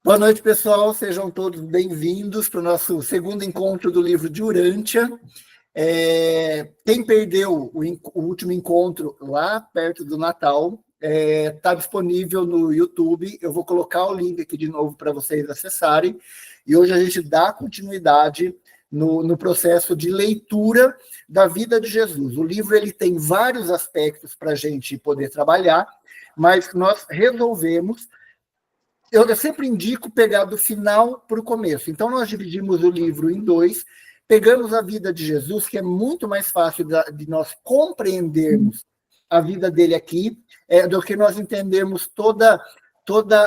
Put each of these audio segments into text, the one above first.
Boa noite, pessoal. Sejam todos bem-vindos para o nosso segundo encontro do livro de Urântia. Quem perdeu o último encontro lá perto do Natal, está disponível no YouTube. Eu vou colocar o link aqui de novo para vocês acessarem. E hoje a gente dá continuidade no processo de leitura da vida de Jesus. O livro ele tem vários aspectos para a gente poder trabalhar, mas nós resolvemos. Eu sempre indico pegar do final para o começo. Então, nós dividimos o livro em dois, pegamos a vida de Jesus, que é muito mais fácil de nós compreendermos a vida dele aqui, do que nós entendermos toda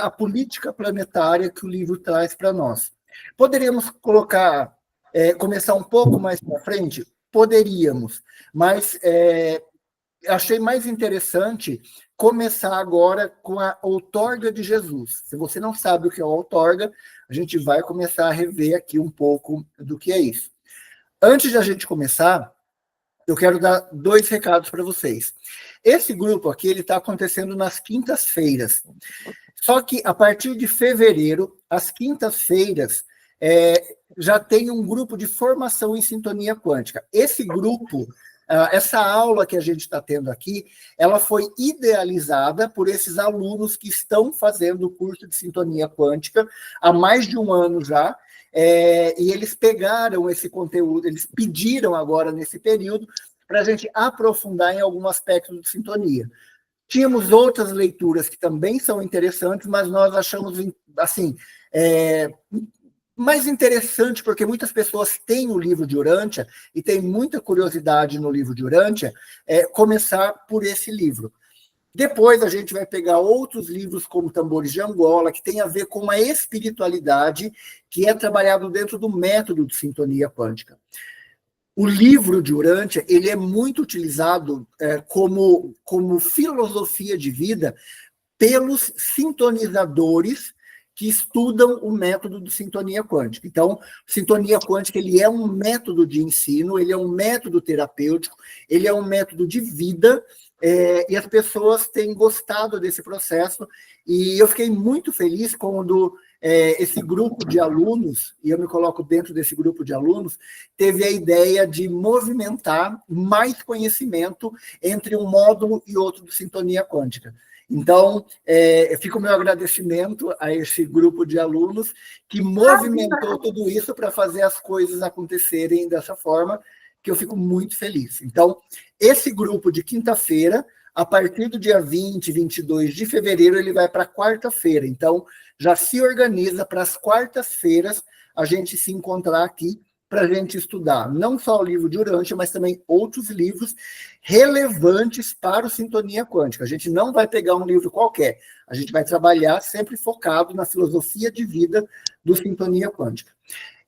a política planetária que o livro traz para nós. Poderíamos começar um pouco mais para frente? Poderíamos, mas achei mais interessante começar agora com a outorga de Jesus. Se você não sabe o que é a outorga, a gente vai começar a rever aqui um pouco do que é isso. Antes de a gente começar, eu quero dar 2 recados para vocês. Esse grupo aqui ele está acontecendo nas quintas-feiras. Só que, a partir de fevereiro, às quintas-feiras, já tem um grupo de formação em sintonia quântica. Esse grupo... essa aula que a gente está tendo aqui, ela foi idealizada por esses alunos que estão fazendo o curso de sintonia quântica há mais de um ano já, e eles pegaram esse conteúdo, eles pediram agora nesse período para a gente aprofundar em algum aspecto de sintonia. Tínhamos outras leituras que também são interessantes, mas nós achamos, assim, mais interessante, porque muitas pessoas têm o livro de Urântia e têm muita curiosidade no livro de Urântia, começar por esse livro. Depois a gente vai pegar outros livros como Tambores de Angola, que tem a ver com a espiritualidade, que é trabalhado dentro do método de sintonia quântica. O livro de Urântia, ele é muito utilizado como filosofia de vida pelos sintonizadores que estudam o método de sintonia quântica. Então, sintonia quântica ele é um método de ensino, ele é um método terapêutico, ele é um método de vida, e as pessoas têm gostado desse processo, e eu fiquei muito feliz quando esse grupo de alunos, e eu me coloco dentro desse grupo de alunos, teve a ideia de movimentar mais conhecimento entre um módulo e outro de sintonia quântica. Então, fica o meu agradecimento a esse grupo de alunos que movimentou tudo isso para fazer as coisas acontecerem dessa forma, que eu fico muito feliz. Então, esse grupo de quinta-feira, a partir do dia 20, 22 de fevereiro, ele vai para quarta-feira. Então, já se organiza para as quartas-feiras a gente se encontrar aqui para a gente estudar não só o livro de Urântia, mas também outros livros relevantes para o Sintonia Quântica. A gente não vai pegar um livro qualquer, a gente vai trabalhar sempre focado na filosofia de vida do Sintonia Quântica.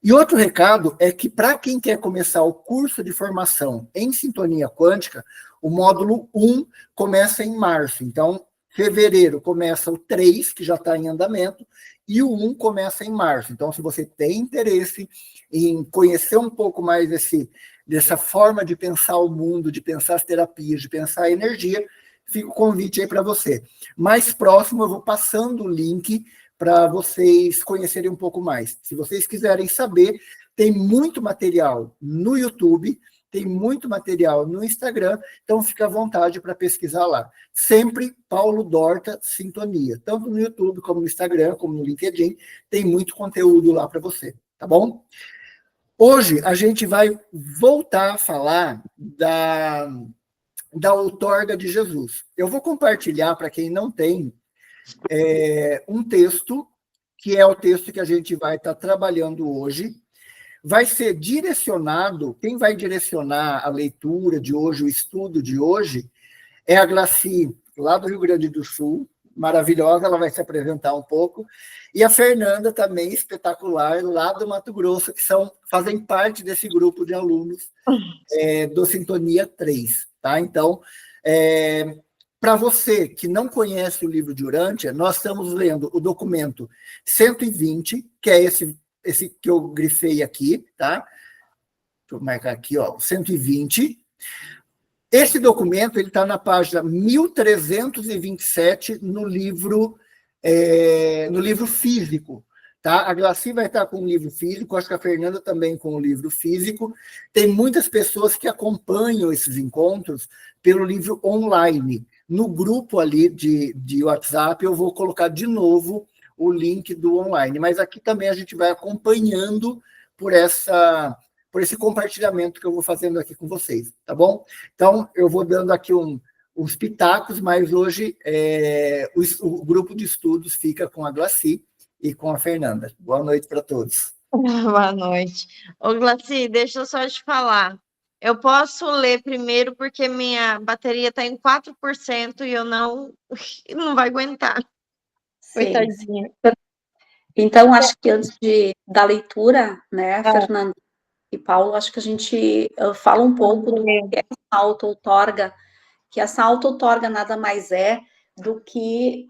E outro recado é que, para quem quer começar o curso de formação em Sintonia Quântica, o módulo 1 começa em março. Então, fevereiro começa o 3, que já está em andamento, e o 1 começa em março. Então, se você tem interesse em conhecer um pouco mais dessa forma de pensar o mundo, de pensar as terapias, de pensar a energia, fica o convite aí para você. Mais próximo, eu vou passando o link para vocês conhecerem um pouco mais. Se vocês quiserem saber, tem muito material no YouTube, tem muito material no Instagram, então fica à vontade para pesquisar lá. Sempre Paulo Dorta Sintonia, tanto no YouTube, como no Instagram, como no LinkedIn, tem muito conteúdo lá para você, tá bom? Hoje a gente vai voltar a falar da outorga de Jesus. Eu vou compartilhar, para quem não tem, um texto, que é o texto que a gente vai estar trabalhando hoje. Vai ser direcionado, quem vai direcionar a leitura de hoje, o estudo de hoje, é a Glaci, lá do Rio Grande do Sul, maravilhosa, ela vai se apresentar um pouco, e a Fernanda também, espetacular, lá do Mato Grosso, que fazem parte desse grupo de alunos do Sintonia 3, tá? Então, para você que não conhece o livro de Urântia, nós estamos lendo o documento 120, que é esse que eu grifei aqui, tá? Deixa eu marcar aqui, ó, 120. Esse documento ele está na página 1327 no livro físico. tá? A Glaci vai estar com o livro físico, acho que a Fernanda também com o livro físico. Tem muitas pessoas que acompanham esses encontros pelo livro online. No grupo ali de WhatsApp, eu vou colocar de novo o link do online, mas aqui também a gente vai acompanhando por esse compartilhamento que eu vou fazendo aqui com vocês, tá bom? Então, eu vou dando aqui uns pitacos, mas hoje o grupo de estudos fica com a Glaci e com a Fernanda. Boa noite para todos. Boa noite. Ô, Glaci, deixa eu só te falar. Eu posso ler primeiro porque minha bateria está em 4% e eu não vai aguentar. Sim. Coitadinha. Então, acho que antes da leitura, né, Fernanda e Paulo, acho que a gente fala um pouco do que é essa auto-outorga, que essa auto-outorga nada mais é do que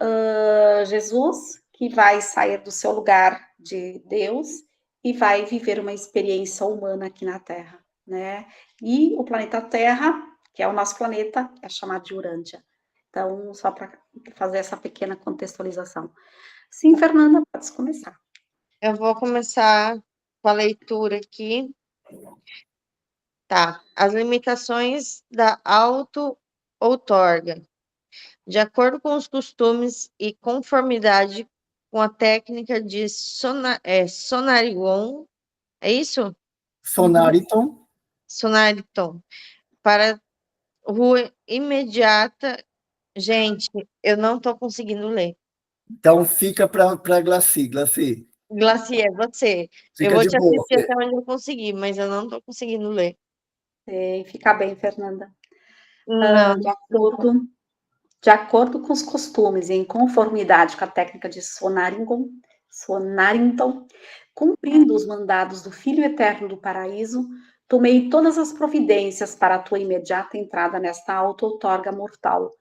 Jesus, que vai sair do seu lugar de Deus e vai viver uma experiência humana aqui na Terra, né? E o planeta Terra, que é o nosso planeta, é chamado de Urântia. Então, só para fazer essa pequena contextualização. Sim, Fernanda, pode começar. Eu vou começar com a leitura aqui. Tá. As limitações da auto-outorga. De acordo com os costumes e conformidade com a técnica de Sonarigon, é isso? Sonariton. Sonariton. Para rua imediata. Gente, eu não estou conseguindo ler. Então, fica para a Glaci. Glaci. Glaci, é você. Fica eu vou de te boa. assistir até onde eu conseguir, mas eu não estou conseguindo ler. Fica bem, Fernanda. Não. De acordo com os costumes e em conformidade com a técnica de Sonarington, cumprindo os mandados do Filho Eterno do Paraíso, tomei todas as providências para a tua imediata entrada nesta auto-outorga mortal,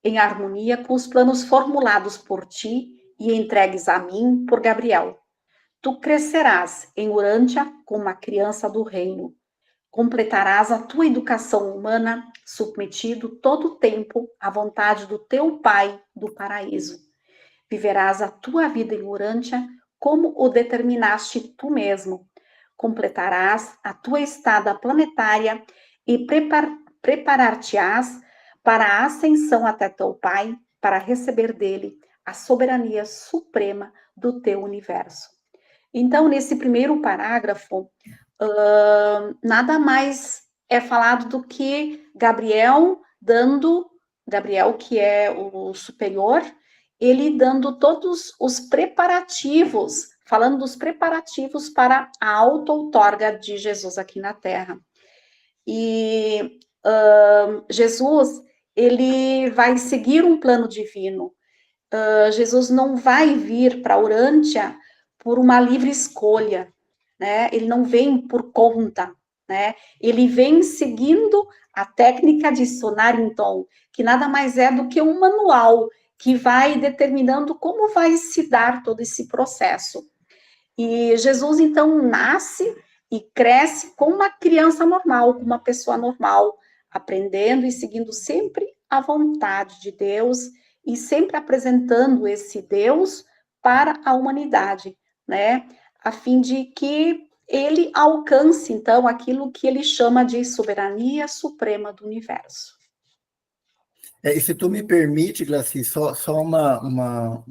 em harmonia com os planos formulados por ti e entregues a mim por Gabriel. Tu crescerás em Urântia como uma criança do reino. Completarás a tua educação humana, submetido todo o tempo à vontade do teu Pai do paraíso. Viverás a tua vida em Urântia como o determinaste tu mesmo. Completarás a tua estada planetária e preparar-te-ás para a ascensão até teu Pai, para receber dele a soberania suprema do teu universo. Então, nesse primeiro parágrafo, nada mais é falado do que Gabriel, que é o superior, ele dando todos os preparativos, falando dos preparativos para a auto-outorga de Jesus aqui na Terra. E Jesus, ele vai seguir um plano divino. Jesus não vai vir para Urântia por uma livre escolha, né? Ele não vem por conta, né? Ele vem seguindo a técnica de Sonariton, que nada mais é do que um manual que vai determinando como vai se dar todo esse processo. E Jesus, então, nasce e cresce como uma criança normal, como uma pessoa normal, aprendendo e seguindo sempre a vontade de Deus e sempre apresentando esse Deus para a humanidade, né? A fim de que ele alcance, então, aquilo que ele chama de soberania suprema do universo. E se tu me permite, Glaci, só uma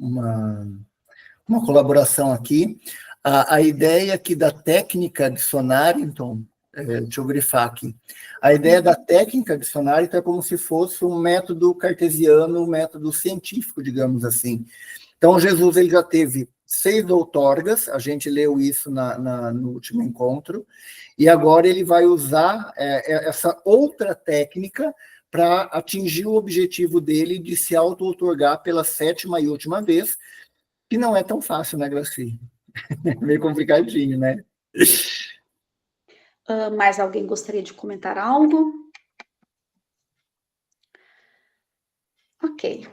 colaboração aqui. A ideia aqui da técnica de Sonariton, deixa eu grifar aqui, a ideia da técnica de Sonariton é como se fosse um método cartesiano, um método científico, digamos assim. Então, Jesus ele já teve 6 outorgas, a gente leu isso no último encontro, e agora ele vai usar essa outra técnica para atingir o objetivo dele de se auto-outorgar pela 7ª e última vez, que não é tão fácil, né, Graci? É meio complicadinho, né? Mais alguém gostaria de comentar algo? Ok.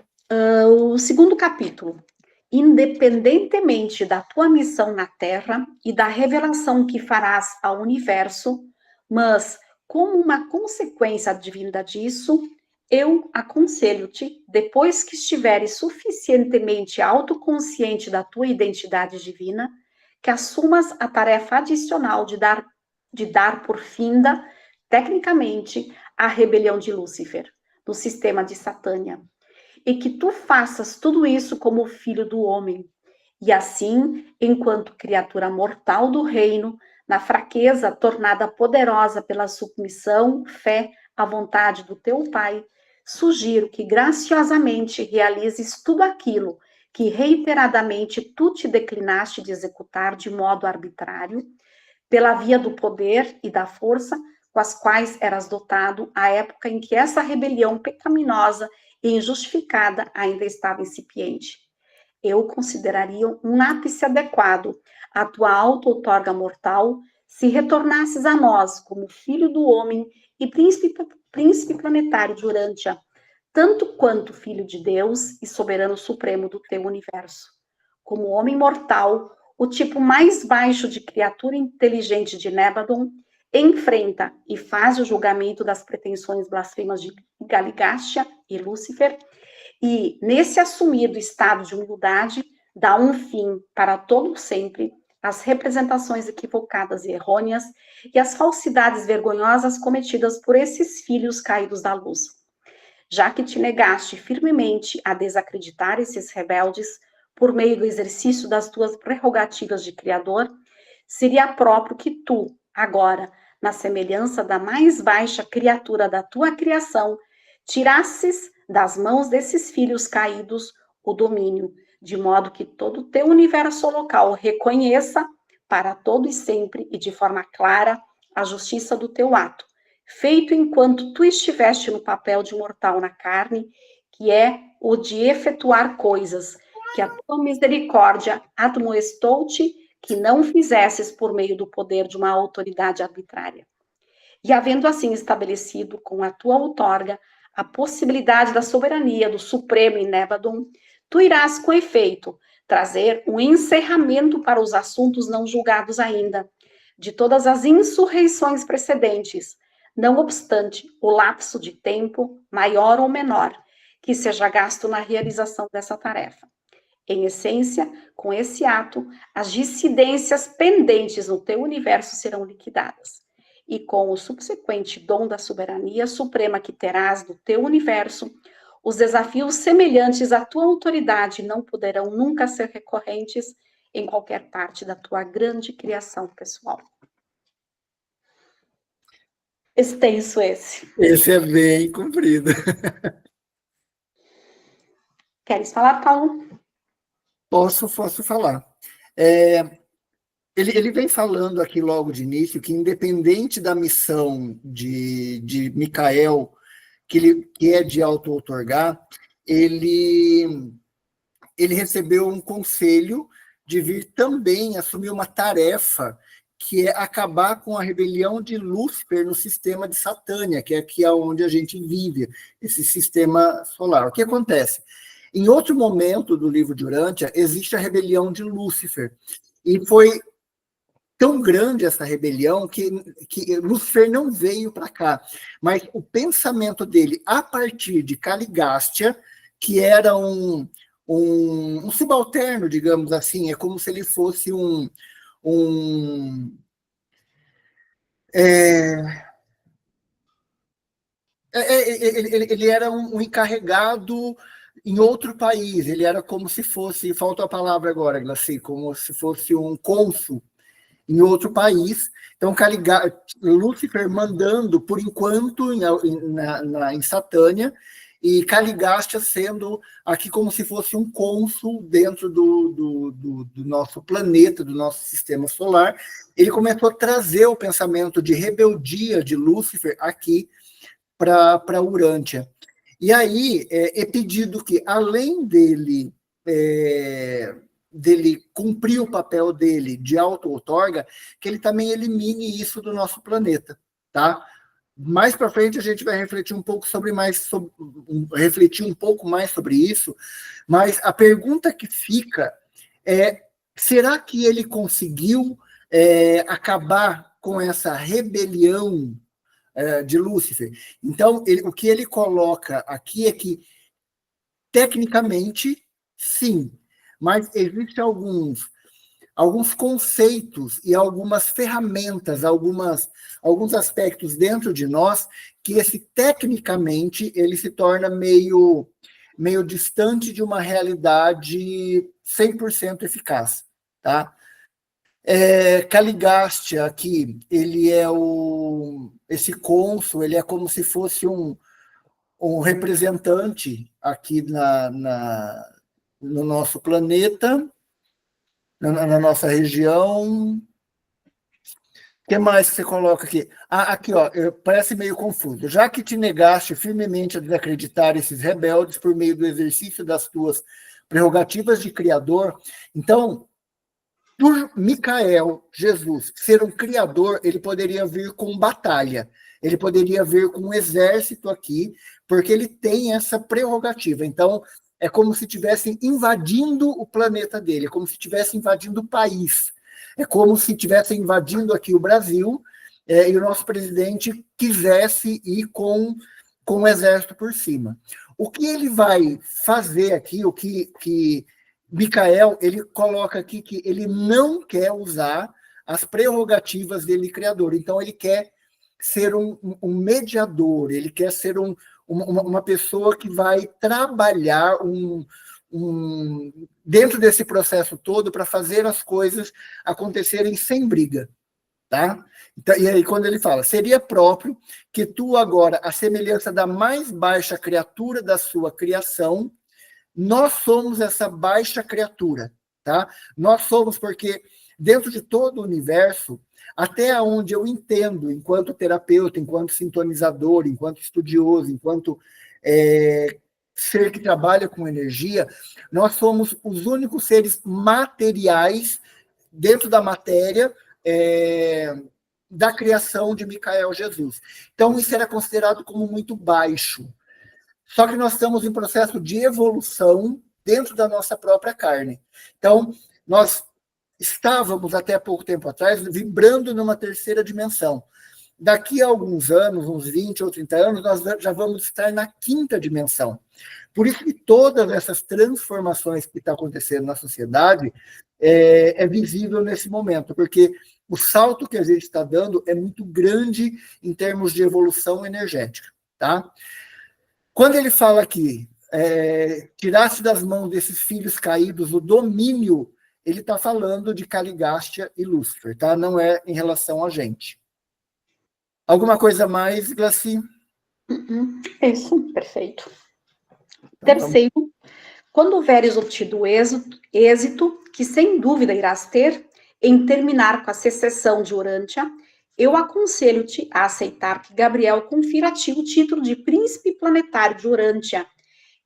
O segundo capítulo. Independentemente da tua missão na Terra e da revelação que farás ao universo, mas como uma consequência advinda disso, eu aconselho-te, depois que estiveres suficientemente autoconsciente da tua identidade divina, que assumas a tarefa adicional de dar por finda, tecnicamente, a rebelião de Lúcifer, no sistema de Satânia, e que tu faças tudo isso como filho do homem, e assim, enquanto criatura mortal do reino, na fraqueza tornada poderosa pela submissão, fé à vontade do teu Pai, sugiro que graciosamente realizes tudo aquilo que reiteradamente tu te declinaste de executar de modo arbitrário, pela via do poder e da força com as quais eras dotado à época em que essa rebelião pecaminosa e injustificada ainda estava incipiente. Eu consideraria um ápice adequado à tua auto-outorga mortal se retornasses a nós como filho do homem e príncipe planetário de Urântia, tanto quanto filho de Deus e soberano supremo do teu universo. Como homem mortal, o tipo mais baixo de criatura inteligente de Nébadon enfrenta e faz o julgamento das pretensões blasfemas de Galigástia e Lúcifer, e, nesse assumido estado de humildade, dá um fim para todo sempre às representações equivocadas e errôneas e às falsidades vergonhosas cometidas por esses filhos caídos da luz. Já que te negaste firmemente a desacreditar esses rebeldes por meio do exercício das tuas prerrogativas de Criador, seria próprio que tu, agora, na semelhança da mais baixa criatura da tua criação, tirasses das mãos desses filhos caídos o domínio, de modo que todo o teu universo local reconheça para todo e sempre e de forma clara a justiça do teu ato, feito enquanto tu estiveste no papel de mortal na carne, que é o de efetuar coisas que a tua misericórdia admoestou-te que não fizesses por meio do poder de uma autoridade arbitrária. E havendo assim estabelecido com a tua outorga a possibilidade da soberania do Supremo em Nébadon, tu irás, com efeito, trazer um encerramento para os assuntos não julgados ainda, de todas as insurreições precedentes, não obstante o lapso de tempo, maior ou menor, que seja gasto na realização dessa tarefa. Em essência, com esse ato, as dissidências pendentes no teu universo serão liquidadas. E com o subsequente dom da soberania suprema que terás do teu universo, os desafios semelhantes à tua autoridade não poderão nunca ser recorrentes em qualquer parte da tua grande criação pessoal. Extenso esse. Esse é bem comprido. Queres falar, Paulo? Posso falar. Ele vem falando aqui logo de início que, independente da missão de Micael, que é de auto-outorgar, ele recebeu um conselho de vir também assumir uma tarefa que é acabar com a rebelião de Lúcifer no sistema de Satânia, que é aqui onde a gente vive, esse sistema solar. O que acontece? Em outro momento do livro de Urântia, existe a rebelião de Lúcifer, e foi tão grande essa rebelião que Lúcifer não veio para cá, mas o pensamento dele, a partir de Caligástia, que era um subalterno, digamos assim, é como se ele fosse ele era um encarregado em outro país, ele era como se fosse, falta a palavra agora, Glaci, como se fosse um cônsul em outro país. Então, Lúcifer mandando, por enquanto, em Satânia, e Caligástia sendo aqui como se fosse um cônsul dentro do nosso planeta, do nosso sistema solar. Ele começou a trazer o pensamento de rebeldia de Lúcifer aqui para Urântia. E aí é pedido que, além dele cumprir o papel dele de auto-outorga, que ele também elimine isso do nosso planeta, tá? Mais para frente a gente vai refletir um pouco mais sobre isso, mas a pergunta que fica é: será que ele conseguiu acabar com essa rebelião de Lúcifer? Então, o que ele coloca aqui é que, tecnicamente, sim, mas existem alguns conceitos e algumas ferramentas, alguns aspectos dentro de nós que tecnicamente ele se torna meio distante de uma realidade 100% eficaz, tá? Caligastia aqui, ele é esse cônsul, ele é como se fosse um representante aqui no nosso planeta, na nossa região. O que mais que você coloca aqui? Aqui, ó, parece meio confuso. Já que te negaste firmemente a desacreditar esses rebeldes por meio do exercício das tuas prerrogativas de criador, então, por Micael, Jesus, ser um criador, ele poderia vir com batalha, ele poderia vir com um exército aqui, porque ele tem essa prerrogativa. Então, é como se estivessem invadindo o planeta dele, é como se estivessem invadindo o país, é como se estivessem invadindo aqui o Brasil, e o nosso presidente quisesse ir com o exército por cima. O que ele vai fazer aqui, o que Micael, ele coloca aqui que ele não quer usar as prerrogativas dele criador, então ele quer ser um mediador, ele quer ser uma pessoa que vai trabalhar dentro desse processo todo para fazer as coisas acontecerem sem briga, tá? Então, e aí quando ele fala, seria próprio que tu agora, a semelhança da mais baixa criatura da sua criação, nós somos essa baixa criatura, tá? Nós somos porque dentro de todo o universo, até onde eu entendo, enquanto terapeuta, enquanto sintonizador, enquanto estudioso, enquanto ser que trabalha com energia, nós somos os únicos seres materiais dentro da matéria da criação de Micael Jesus. Então, isso era considerado como muito baixo. Só que nós estamos em processo de evolução dentro da nossa própria carne. Então, nós estávamos, até pouco tempo atrás, vibrando numa terceira dimensão. Daqui a alguns anos, uns 20 ou 30 anos, nós já vamos estar na quinta dimensão. Por isso que todas essas transformações que estão acontecendo na sociedade é visível nesse momento, porque o salto que a gente está dando é muito grande em termos de evolução energética, tá? Quando ele fala aqui, tirasse das mãos desses filhos caídos o domínio, ele está falando de Caligastia e Lúcifer, tá? Não é em relação a gente. Alguma coisa mais, Glaci? Isso, perfeito. Terceiro, quando houveres obtido o êxito, que sem dúvida irás ter, em terminar com a secessão de Urântia, eu aconselho-te a aceitar que Gabriel confira a ti o título de príncipe planetário de Urântia,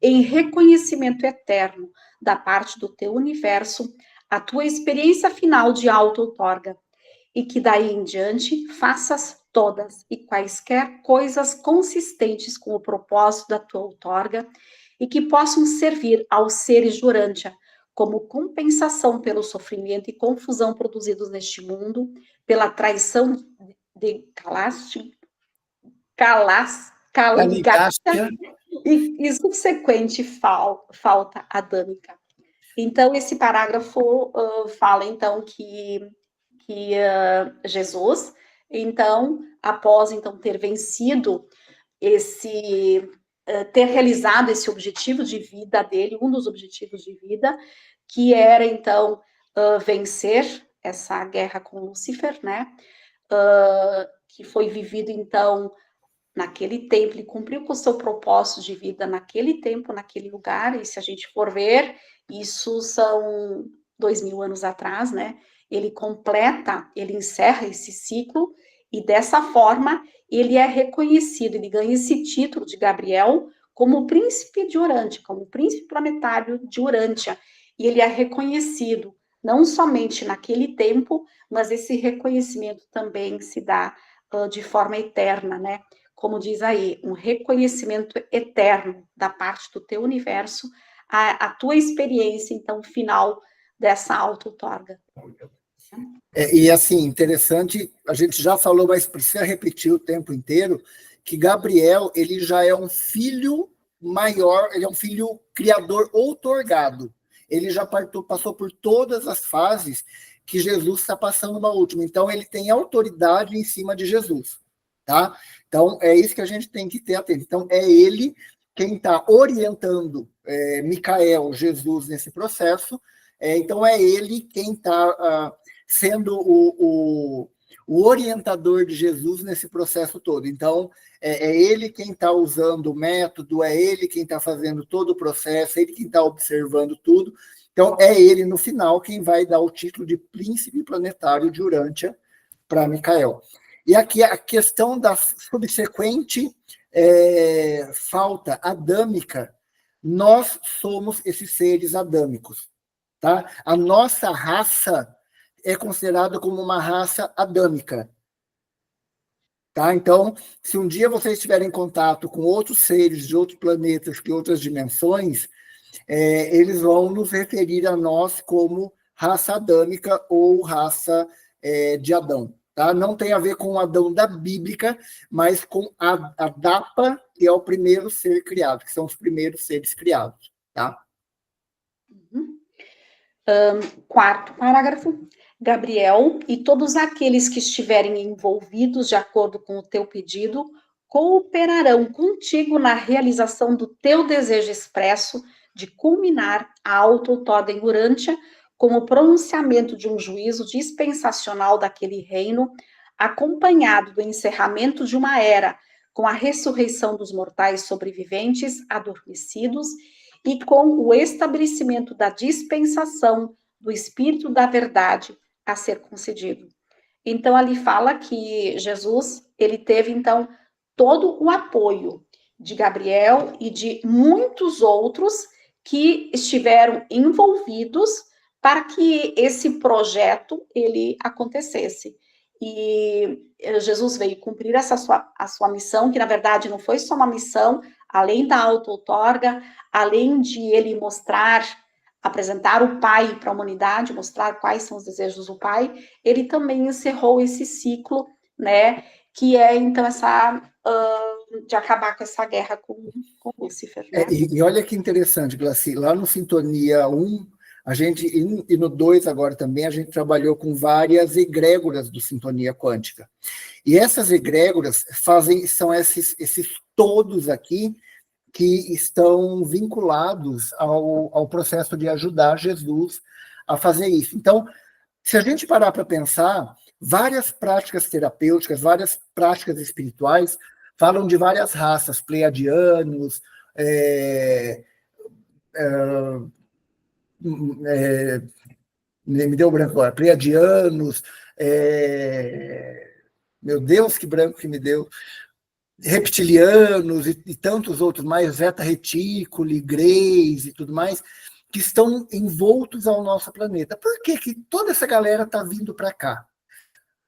em reconhecimento eterno da parte do teu universo, a tua experiência final de auto-outorga, e que daí em diante faças todas e quaisquer coisas consistentes com o propósito da tua outorga e que possam servir aos seres de Urântia como compensação pelo sofrimento e confusão produzidos neste mundo, pela traição de Caligastia e subsequente falta adâmica. Então, esse parágrafo fala, então, que Jesus, então, após então, ter vencido ter realizado esse objetivo de vida dele, um dos objetivos de vida, que era, então, vencer essa guerra com Lúcifer, né? Que foi vivido, então, naquele tempo, ele cumpriu com o seu propósito de vida naquele tempo, naquele lugar, e se a gente for ver, isso são 2000 anos atrás, né? Ele encerra esse ciclo, e dessa forma, ele é reconhecido, ele ganha esse título de Gabriel como príncipe de Urântia, como príncipe planetário de Urântia, e ele é reconhecido, não somente naquele tempo, mas esse reconhecimento também se dá de forma eterna, né? Como diz aí, um reconhecimento eterno da parte do teu universo, a tua experiência, então, final dessa auto-outorga. E assim, interessante, a gente já falou, mas precisa repetir o tempo inteiro, que Gabriel, ele já é um filho maior, ele é um filho criador outorgado. Ele já passou por todas as fases que Jesus está passando uma última. Então, ele tem autoridade em cima de Jesus, tá? Então, é isso que a gente tem que ter atento. Então, é ele quem está orientando Micael, Jesus, nesse processo. Então, é ele quem está sendo o orientador de Jesus nesse processo todo. Então, é ele quem está usando o método, é ele quem está fazendo todo o processo, é ele quem está observando tudo. Então, é ele, no final, quem vai dar o título de príncipe planetário de Urântia para Micael. E aqui a questão da subsequente falta adâmica, nós somos esses seres adâmicos, tá? A nossa raça é considerada como uma raça adâmica, tá? Então, se um dia vocês tiverem contato com outros seres de outros planetas, de outras dimensões, eles vão nos referir a nós como raça adâmica ou raça de Adão. Tá? Não tem a ver com o Adão da Bíblica, mas com a Dapa, que é o primeiro ser criado, que são os primeiros seres criados. Tá? Quarto parágrafo. Gabriel e todos aqueles que estiverem envolvidos de acordo com o teu pedido cooperarão contigo na realização do teu desejo expresso de culminar a auto-outorga em Urântia com o pronunciamento de um juízo dispensacional daquele reino, acompanhado do encerramento de uma era, com a ressurreição dos mortais sobreviventes adormecidos e com o estabelecimento da dispensação do Espírito da Verdade a ser concedido. Então, ali fala que Jesus, ele teve, então, todo o apoio de Gabriel e de muitos outros que estiveram envolvidos para que esse projeto, ele acontecesse. E Jesus veio cumprir a sua missão, que na verdade não foi só uma missão, além da auto-outorga, além de ele apresentar o Pai para a humanidade, mostrar quais são os desejos do Pai, ele também encerrou esse ciclo, né, que é, então, de acabar com essa guerra com Lúcifer. Né? E olha que interessante, Glaci, lá no Sintonia 1, a gente, e no 2 agora também, a gente trabalhou com várias egrégoras do Sintonia Quântica. E essas egrégoras são esses todos aqui, que estão vinculados ao processo de ajudar Jesus a fazer isso. Então, se a gente parar para pensar, várias práticas terapêuticas, várias práticas espirituais falam de várias raças, pleiadianos, me deu branco agora, pleiadianos, meu Deus, que branco que me deu, reptilianos e tantos outros mais, Zeta Reticuli, Greys e tudo mais, que estão envoltos ao nosso planeta. Por que toda essa galera está vindo para cá?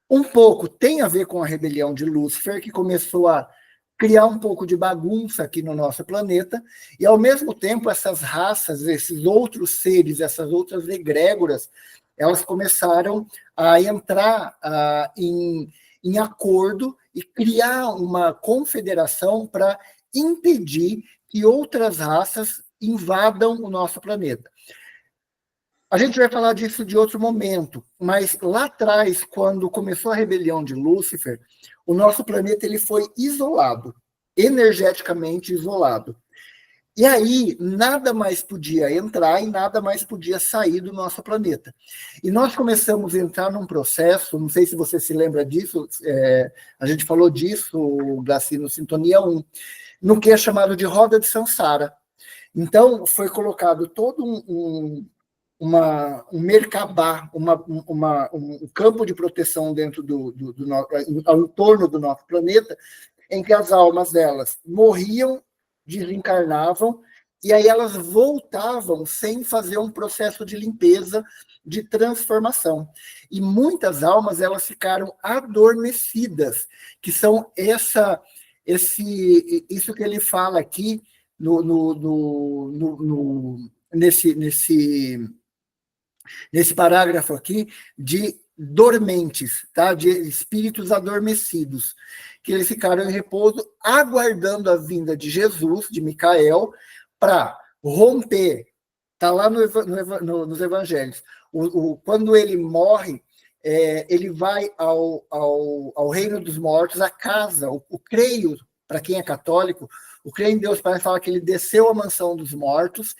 Um pouco tem a ver com a rebelião de Lúcifer, que começou a criar um pouco de bagunça aqui no nosso planeta, e ao mesmo tempo essas raças, esses outros seres, essas outras egrégoras, elas começaram a entrar em acordo e criar uma confederação para impedir que outras raças invadam o nosso planeta. A gente vai falar disso de outro momento, mas lá atrás, quando começou a rebelião de Lúcifer, o nosso planeta ele foi isolado, energeticamente isolado. E aí, nada mais podia entrar e nada mais podia sair do nosso planeta. E nós começamos a entrar num processo, não sei se você se lembra disso, a gente falou disso, Glaci, no Sintonia 1, no que é chamado de roda de Sansara. Então, foi colocado todo um Merkabah, um campo de proteção dentro ao entorno do nosso planeta, em que as almas delas morriam, desencarnavam, e aí elas voltavam sem fazer um processo de limpeza, de transformação. E muitas almas, elas ficaram adormecidas, que são isso que ele fala aqui nesse parágrafo aqui, de dormentes, tá? De espíritos adormecidos, que eles ficaram em repouso, aguardando a vinda de Jesus, de Micael, para romper, está lá nos evangelhos, Quando ele morre, ele vai ao reino dos mortos, a casa, o creio, para quem é católico, o creio em Deus Pai fala que ele desceu à mansão dos mortos,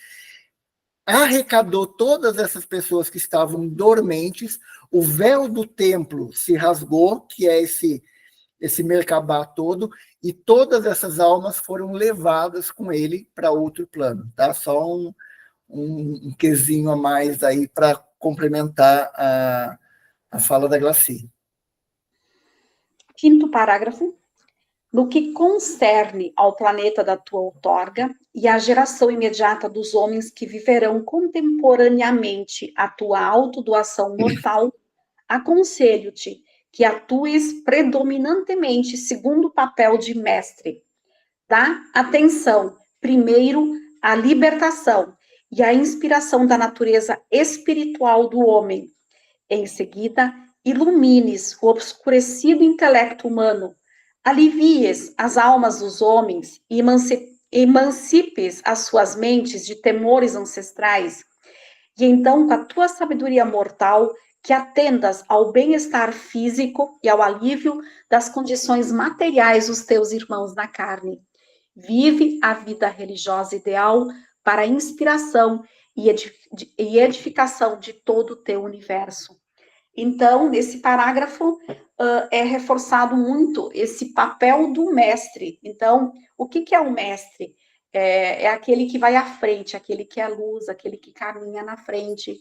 arrecadou todas essas pessoas que estavam dormentes, o véu do templo se rasgou, que é esse Merkabah todo, e todas essas almas foram levadas com ele para outro plano, tá? Só um quesinho a mais aí para complementar a fala da Glaci. Quinto parágrafo. No que concerne ao planeta da tua outorga e à geração imediata dos homens que viverão contemporaneamente a tua autodoação mortal, aconselho-te que atues predominantemente segundo o papel de mestre. Dá atenção, primeiro, à libertação e à inspiração da natureza espiritual do homem. Em seguida, ilumines o obscurecido intelecto humano, alivies as almas dos homens e emancipes as suas mentes de temores ancestrais. E então, com a tua sabedoria mortal, que atendas ao bem-estar físico e ao alívio das condições materiais dos teus irmãos na carne. Vive a vida religiosa ideal para a inspiração e edificação de todo o teu universo. Então, nesse parágrafo, é reforçado muito esse papel do mestre. Então, o que é o mestre? É aquele que vai à frente, aquele que é luz, aquele que caminha na frente.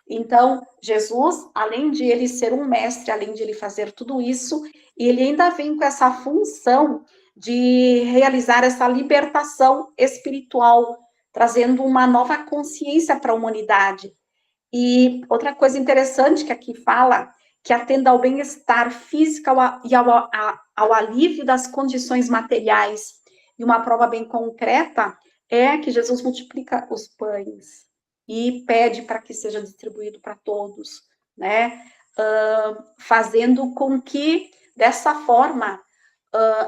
Então, Jesus, além de ele ser um mestre, além de ele fazer tudo isso, ele ainda vem com essa função de realizar essa libertação espiritual, trazendo uma nova consciência para a humanidade. E outra coisa interessante que aqui fala, que atenda ao bem-estar físico e ao alívio das condições materiais. E uma prova bem concreta é que Jesus multiplica os pães e pede para que seja distribuído para todos, né? Fazendo com que, dessa forma,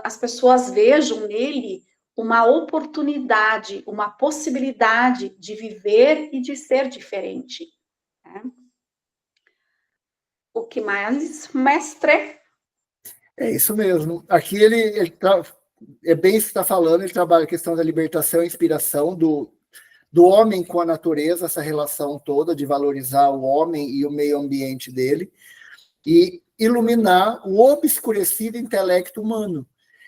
as pessoas vejam nele uma oportunidade, uma possibilidade de viver e de ser diferente. Né? O que mais, mestre? É isso mesmo. Aqui é bem isso que está falando, ele trabalha a questão da libertação e inspiração do homem com a natureza, essa relação toda de valorizar o homem e o meio ambiente dele, e iluminar o obscurecido intelecto humano.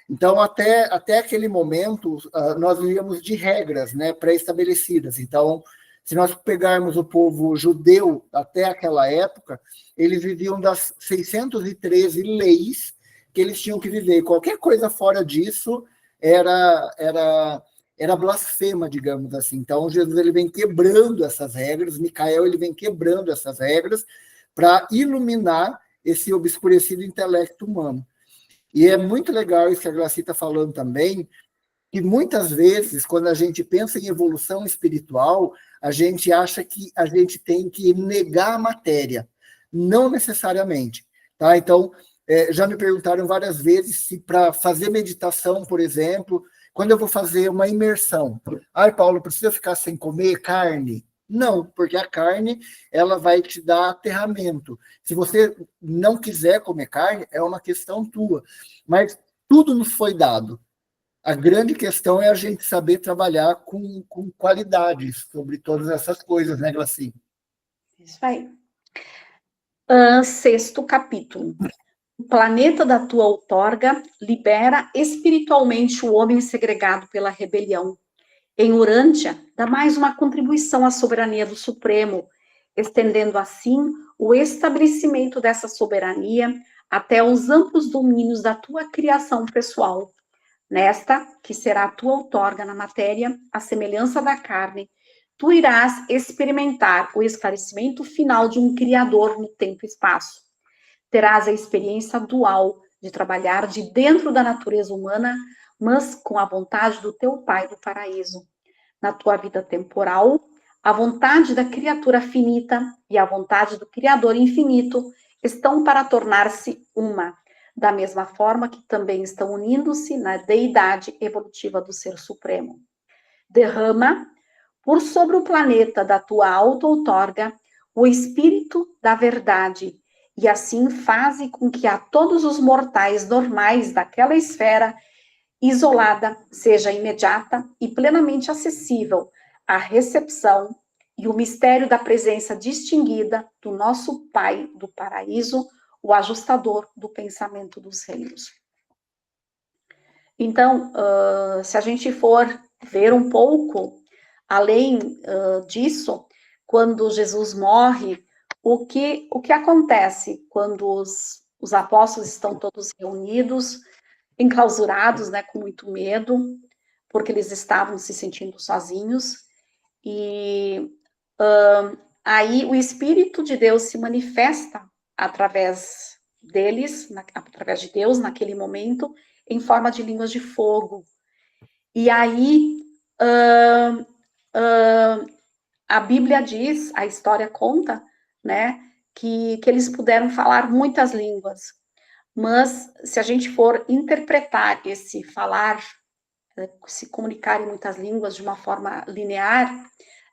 Então, até aquele momento, nós vivíamos de regras, né, pré-estabelecidas. Então, se nós pegarmos o povo judeu até aquela época, eles viviam das 613 leis que eles tinham que viver. Qualquer coisa fora disso era blasfema, digamos assim. Então, Jesus ele vem quebrando essas regras, Micael ele vem quebrando essas regras para iluminar esse obscurecido intelecto humano. E é muito legal isso que a Glaci está falando também, que muitas vezes, quando a gente pensa em evolução espiritual, a gente acha que a gente tem que negar a matéria. Não necessariamente. Tá? Então, já me perguntaram várias vezes se para fazer meditação, por exemplo, quando eu vou fazer uma imersão, Paulo, precisa ficar sem comer carne? Não, porque a carne ela vai te dar aterramento. Se você não quiser comer carne, é uma questão tua. Mas tudo nos foi dado. A grande questão é a gente saber trabalhar com qualidades sobre todas essas coisas, né, Glaci? Isso aí. Sexto capítulo. O planeta da tua outorga libera espiritualmente o homem segregado pela rebelião. Em Urântia, dá mais uma contribuição à soberania do Supremo, estendendo assim o estabelecimento dessa soberania até os amplos domínios da tua criação pessoal. Nesta, que será a tua outorga na matéria, a semelhança da carne, tu irás experimentar o esclarecimento final de um Criador no tempo e espaço. Terás a experiência dual de trabalhar de dentro da natureza humana, mas com a vontade do teu Pai do paraíso. Na tua vida temporal, a vontade da criatura finita e a vontade do Criador infinito estão para tornar-se uma, da mesma forma que também estão unindo-se na deidade evolutiva do Ser Supremo. Derrama, por sobre o planeta da tua auto-outorga, o Espírito da verdade, e assim faze com que a todos os mortais normais daquela esfera isolada seja imediata e plenamente acessível a recepção e o mistério da presença distinguida do nosso Pai do paraíso, o ajustador do pensamento dos reinos. Então, se a gente for ver um pouco além disso, quando Jesus morre, o que acontece quando os apóstolos estão todos reunidos, enclausurados, né, com muito medo, porque eles estavam se sentindo sozinhos, e aí o Espírito de Deus se manifesta através deles, através de Deus, naquele momento, em forma de línguas de fogo. E aí, a Bíblia diz, a história conta, né, que eles puderam falar muitas línguas. Mas, se a gente for interpretar esse falar, se comunicar em muitas línguas de uma forma linear,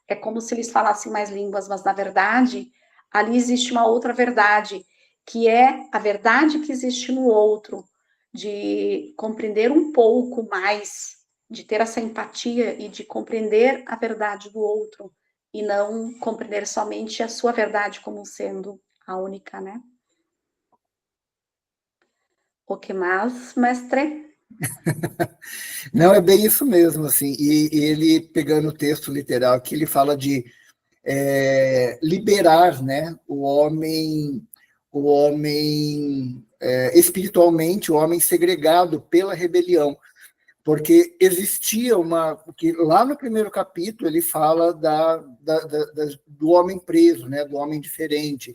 é como se eles falassem mais línguas, mas, na verdade, ali existe uma outra verdade, que é a verdade que existe no outro, de compreender um pouco mais, de ter essa empatia e de compreender a verdade do outro, e não compreender somente a sua verdade como sendo a única, né? O que mais, mestre? Não, é bem isso mesmo, assim, e ele, pegando o texto literal aqui, ele fala de liberar, né, o homem espiritualmente, o homem segregado pela rebelião, porque existia que lá no primeiro capítulo ele fala do homem preso, né, do homem diferente.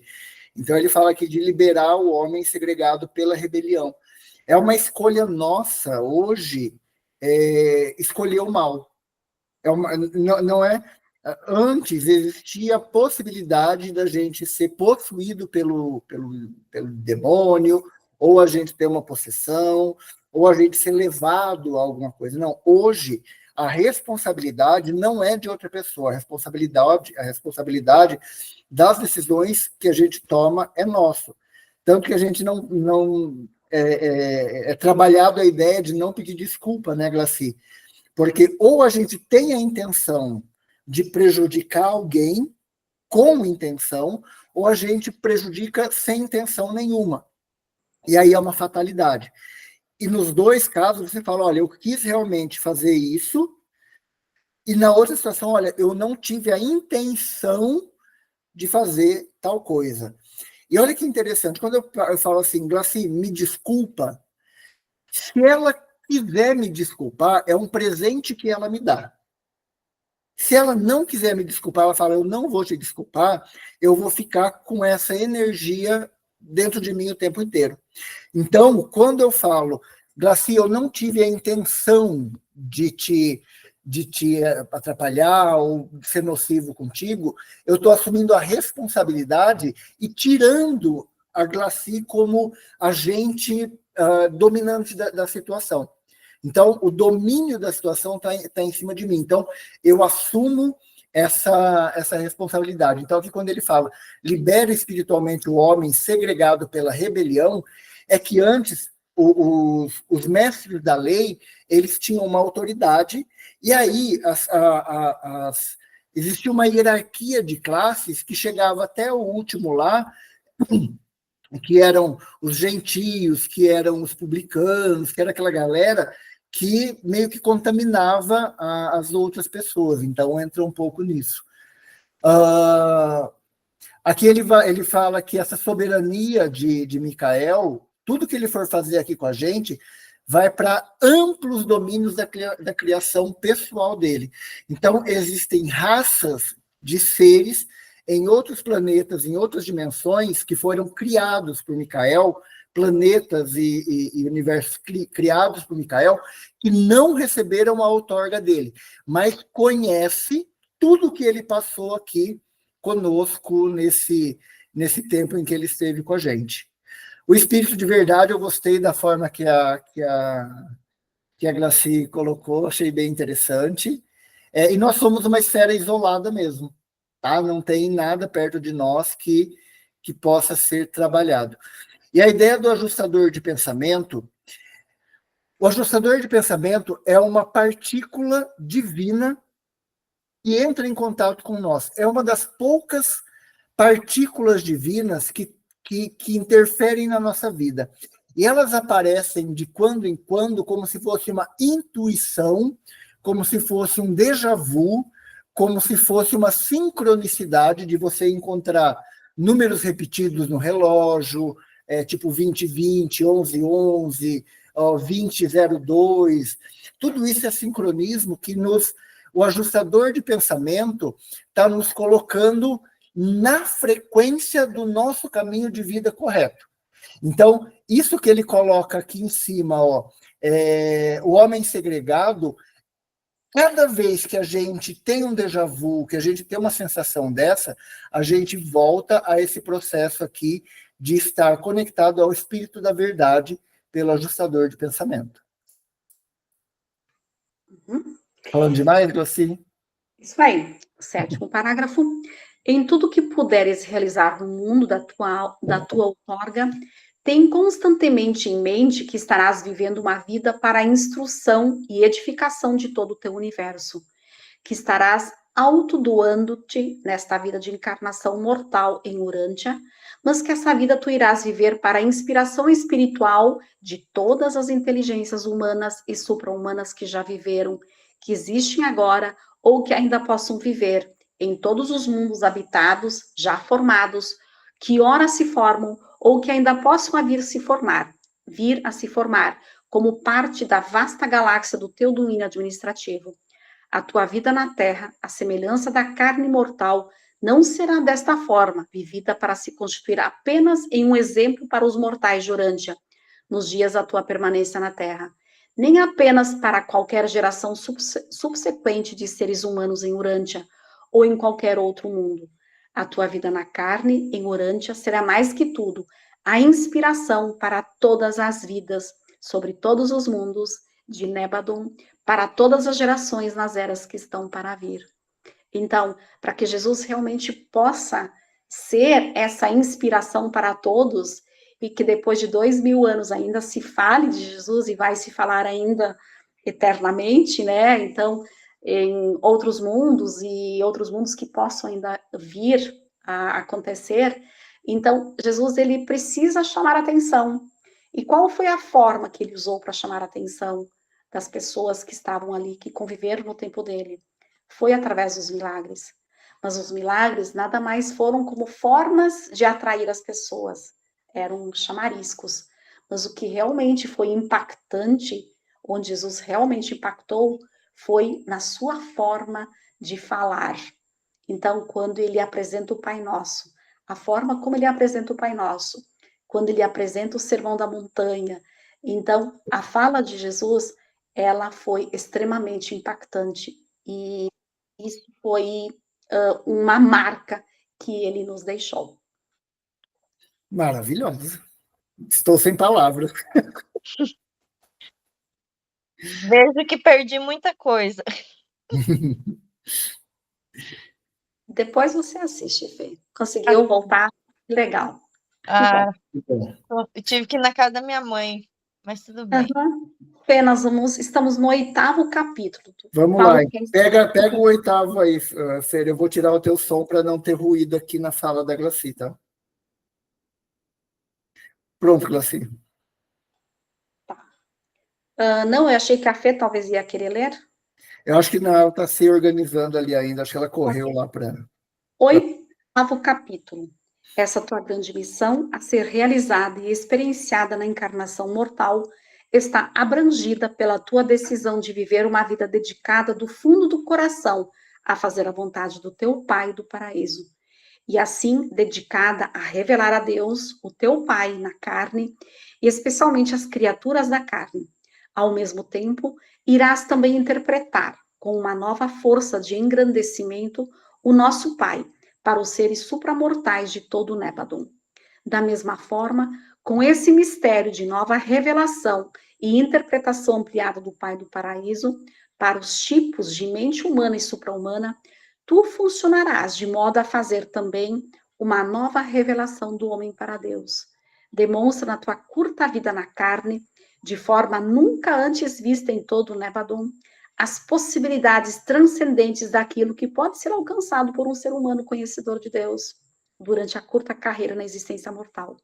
Então ele fala aqui de liberar o homem segregado pela rebelião. É uma escolha nossa hoje escolher o mal. Não é. Antes existia a possibilidade da gente ser possuído pelo demônio, ou a gente ter uma possessão, ou a gente ser levado a alguma coisa. Não, hoje a responsabilidade não é de outra pessoa, a responsabilidade das decisões que a gente toma é nossa. Tanto que a gente não trabalhado a ideia de não pedir desculpa, né, Glaci? Porque ou a gente tem a intenção de prejudicar alguém com intenção, ou a gente prejudica sem intenção nenhuma. E aí é uma fatalidade. E nos dois casos, você fala, olha, eu quis realmente fazer isso, e na outra situação, olha, eu não tive a intenção de fazer tal coisa. E olha que interessante, quando eu falo assim, Glaci, me desculpa, se ela quiser me desculpar, é um presente que ela me dá. Se ela não quiser me desculpar, ela fala, eu não vou te desculpar, eu vou ficar com essa energia dentro de mim o tempo inteiro. Então, quando eu falo, Glaci, eu não tive a intenção de te atrapalhar ou ser nocivo contigo, eu estou assumindo a responsabilidade e tirando a Glaci como agente dominante da situação. Então, o domínio da situação está em cima de mim. Então, eu assumo essa responsabilidade. Então, aqui quando ele fala, libera espiritualmente o homem segregado pela rebelião, é que antes os mestres da lei, eles tinham uma autoridade, e aí existia uma hierarquia de classes que chegava até o último lá, que eram os gentios, que eram os publicanos, que era aquela galera que meio que contaminava as outras pessoas. Então, entra um pouco nisso. Aqui ele fala que essa soberania de Micael, tudo que ele for fazer aqui com a gente, vai para amplos domínios da criação pessoal dele. Então, existem raças de seres em outros planetas, em outras dimensões, que foram criados por Micael, planetas e universos criados por Micael, que não receberam a outorga dele, mas conhece tudo que ele passou aqui conosco nesse tempo em que ele esteve com a gente. O espírito de verdade, eu gostei da forma que a Glaci colocou, achei bem interessante. E nós somos uma esfera isolada mesmo. tá? Não tem nada perto de nós que possa ser trabalhado. E a ideia do ajustador de pensamento, o ajustador de pensamento é uma partícula divina que entra em contato com nós. É uma das poucas partículas divinas que interferem na nossa vida. E elas aparecem de quando em quando como se fosse uma intuição, como se fosse um déjà vu, como se fosse uma sincronicidade de você encontrar números repetidos no relógio, tipo 2020, 1111, 2002. Tudo isso é sincronismo que o ajustador de pensamento está nos colocando na frequência do nosso caminho de vida correto. Então, isso que ele coloca aqui em cima, o homem segregado, cada vez que a gente tem um déjà vu, que a gente tem uma sensação dessa, a gente volta a esse processo aqui de estar conectado ao espírito da verdade pelo ajustador de pensamento. Falando demais, Glauci? Isso aí. 7º parágrafo. Em tudo que puderes realizar no mundo da tua outorga, tem constantemente em mente que estarás vivendo uma vida para a instrução e edificação de todo o teu universo, que estarás autodoando-te nesta vida de encarnação mortal em Urântia, mas que essa vida tu irás viver para a inspiração espiritual de todas as inteligências humanas e supra-humanas que já viveram, que existem agora ou que ainda possam viver em todos os mundos habitados, já formados, que ora se formam ou que ainda possam vir a se formar, como parte da vasta galáxia do teu domínio administrativo. A tua vida na Terra, a semelhança da carne mortal, não será desta forma, vivida para se constituir apenas em um exemplo para os mortais de Urântia, nos dias da tua permanência na Terra, nem apenas para qualquer geração subsequente de seres humanos em Urântia, ou em qualquer outro mundo. A tua vida na carne, em Urântia, será mais que tudo a inspiração para todas as vidas, sobre todos os mundos de Nebadon, para todas as gerações nas eras que estão para vir. Então, para que Jesus realmente possa ser essa inspiração para todos, e que depois de 2000 anos ainda se fale de Jesus e vai se falar ainda eternamente, né? Então, em outros mundos e outros mundos que possam ainda vir a acontecer. Então, Jesus, ele precisa chamar a atenção. E qual foi a forma que ele usou para chamar a atenção das pessoas que estavam ali, que conviveram no tempo dele? Foi através dos milagres. Mas os milagres nada mais foram como formas de atrair as pessoas. Eram chamariscos. Mas o que realmente foi impactante, onde Jesus realmente impactou, foi na sua forma de falar. Então, quando ele apresenta o Pai Nosso, a forma como ele apresenta o Pai Nosso, quando ele apresenta o Sermão da Montanha, então, a fala de Jesus, ela foi extremamente impactante. E isso foi uma marca que ele nos deixou. Maravilhoso. Estou sem palavras. Vejo que perdi muita coisa. Depois você assiste, Fê. Conseguiu voltar? Legal. Ah, eu tive que ir na casa da minha mãe, mas tudo bem. Fê, estamos no 8º capítulo. Vamos lá. Pega o 8º aí, Fer. Eu vou tirar o teu som para não ter ruído aqui na fala da Glauci, tá? Pronto, Glauci. Não, eu achei que a Fê talvez ia querer ler. Eu acho que não, ela está se organizando ali ainda. Acho que ela correu lá para... 8º capítulo. Essa tua grande missão a ser realizada e experienciada na encarnação mortal está abrangida pela tua decisão de viver uma vida dedicada do fundo do coração a fazer a vontade do teu Pai do paraíso. E assim, dedicada a revelar a Deus, o teu Pai, na carne, e especialmente as criaturas da carne. Ao mesmo tempo, irás também interpretar, com uma nova força de engrandecimento, o nosso Pai, para os seres supramortais de todo o Nebadon. Da mesma forma, com esse mistério de nova revelação e interpretação ampliada do Pai do Paraíso, para os tipos de mente humana e supra-humana, tu funcionarás de modo a fazer também uma nova revelação do homem para Deus. Demonstra na tua curta vida na carne, de forma nunca antes vista em todo o Nébadon, as possibilidades transcendentes daquilo que pode ser alcançado por um ser humano conhecedor de Deus durante a curta carreira na existência mortal.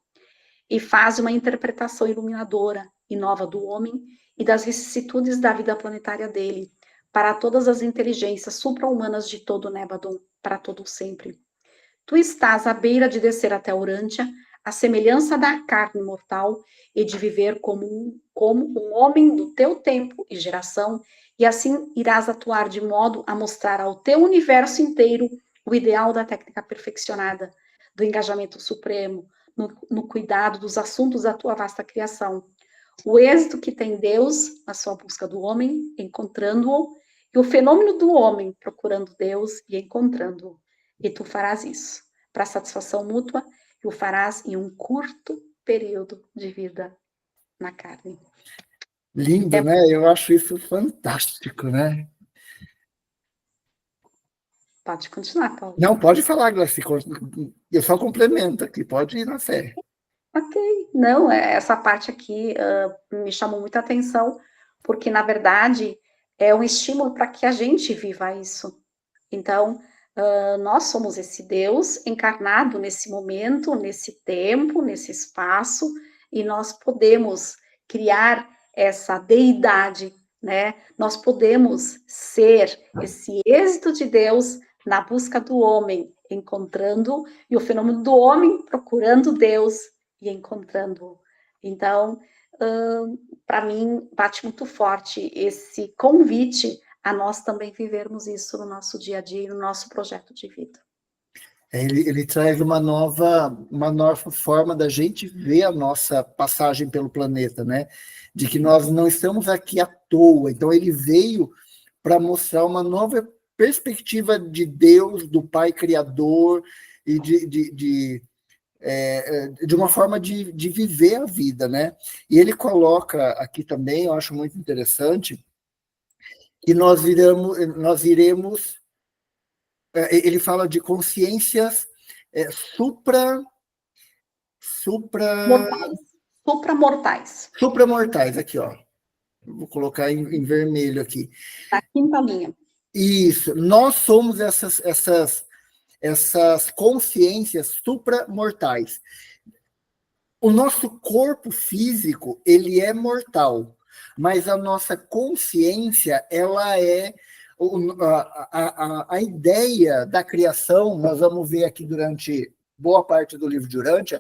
E faz uma interpretação iluminadora e nova do homem e das vicissitudes da vida planetária dele, para todas as inteligências supra-humanas de todo o Nébadon, para todo o sempre. Tu estás à beira de descer até Urântia, a semelhança da carne mortal, e de viver como um homem do teu tempo e geração, e assim irás atuar de modo a mostrar ao teu universo inteiro o ideal da técnica perfeccionada, do engajamento supremo, no cuidado dos assuntos da tua vasta criação. O êxito que tem Deus na sua busca do homem, encontrando-o, e o fenômeno do homem procurando Deus e encontrando-o. E tu farás isso, para satisfação mútua, e o farás em um curto período de vida na carne. Lindo, né? Eu acho isso fantástico, né? Pode continuar, Paulo. Não, pode falar, Glaci. Eu só complemento aqui, pode ir na fé. Ok, não, essa parte aqui me chamou muita atenção, porque, na verdade, é um estímulo para que a gente viva isso. Então, nós somos esse Deus encarnado nesse momento, nesse tempo, nesse espaço, e nós podemos criar essa deidade, né? Nós podemos ser esse êxito de Deus na busca do homem, encontrando, e o fenômeno do homem procurando Deus e encontrando. Então, para mim, bate muito forte esse convite a nós também vivermos isso no nosso dia a dia e no nosso projeto de vida. Ele traz uma nova forma da gente ver a nossa passagem pelo planeta, né? De que nós não estamos aqui à toa. Então, ele veio para mostrar uma nova perspectiva de Deus, do Pai Criador, e de uma forma de viver a vida, né? E ele coloca aqui também, eu acho muito interessante, que nós iremos ele fala de consciências supramortais, aqui, ó. Vou colocar em vermelho aqui. Na quinta linha. Isso. Nós somos essas consciências supramortais. O nosso corpo físico, ele é mortal, mas a nossa consciência, ela é a ideia da criação. Nós vamos ver aqui durante boa parte do livro de Urântia,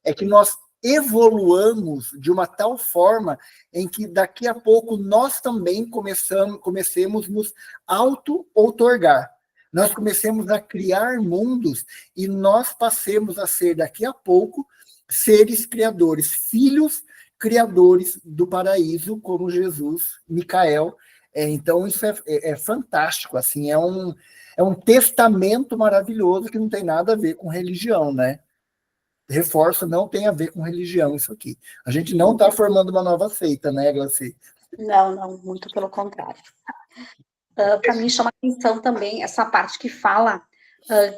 é que nós evoluamos de uma tal forma em que daqui a pouco nós também comecemos a nos auto-outorgar. Nós comecemos a criar mundos e nós passemos a ser daqui a pouco seres criadores, filhos criadores do paraíso, como Jesus, Micael. Então, isso é fantástico, assim, é um testamento maravilhoso que não tem nada a ver com religião, né? Reforço, não tem a ver com religião isso aqui. A gente não está formando uma nova seita, né, Glaci? Não, muito pelo contrário. Para mim, chama atenção também essa parte que fala